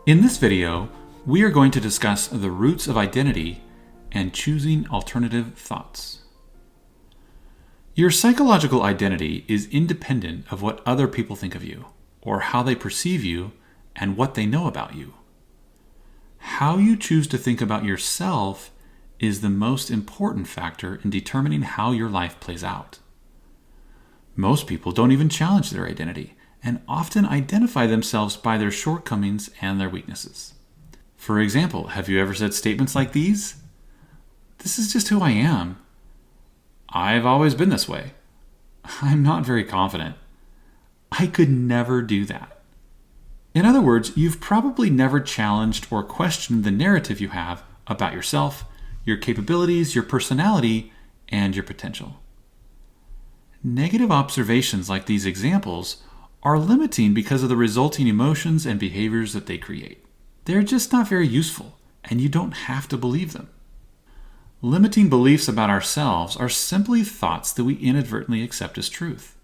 In this video, we are going to discuss the roots of identity and choosing alternative thoughts. Your psychological identity is independent of what other people think of you, or how they perceive you, and what they know about you. How you choose to think about yourself is the most important factor in determining how your life plays out. Most people don't even challenge their identity, and often identify themselves by their shortcomings and their weaknesses. For example, have you ever said statements like these? "This is just who I am. I've always been this way. I'm not very confident. I could never do that." In other words, you've probably never challenged or questioned the narrative you have about yourself, your capabilities, your personality, and your potential. Negative observations like these examples are limiting because of the resulting emotions and behaviors that they create. They're just not very useful, and you don't have to believe them. Limiting beliefs about ourselves are simply thoughts that we inadvertently accept as truth.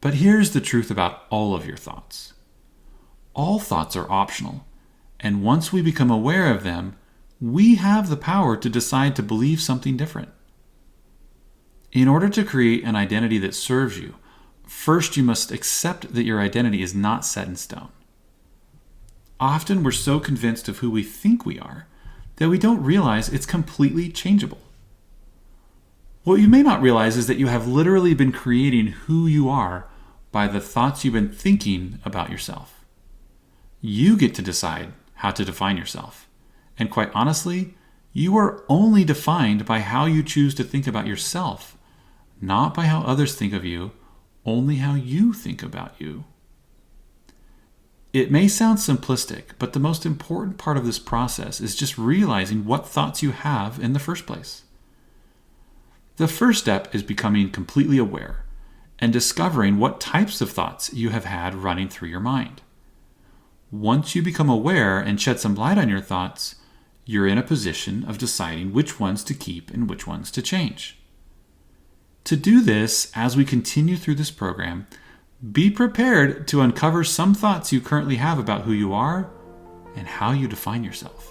But here's the truth about all of your thoughts. All thoughts are optional, and once we become aware of them, we have the power to decide to believe something different. In order to create an identity that serves you, first you must accept that your identity is not set in stone. Often we're so convinced of who we think we are that we don't realize it's completely changeable. What you may not realize is that you have literally been creating who you are by the thoughts you've been thinking about yourself. You get to decide how to define yourself. And quite honestly, you are only defined by how you choose to think about yourself, not by how others think of you, only how you think about you. It may sound simplistic, but the most important part of this process is just realizing what thoughts you have in the first place. The first step is becoming completely aware and discovering what types of thoughts you have had running through your mind. Once you become aware and shed some light on your thoughts, you're in a position of deciding which ones to keep and which ones to change. To do this, as we continue through this program, be prepared to uncover some thoughts you currently have about who you are and how you define yourself.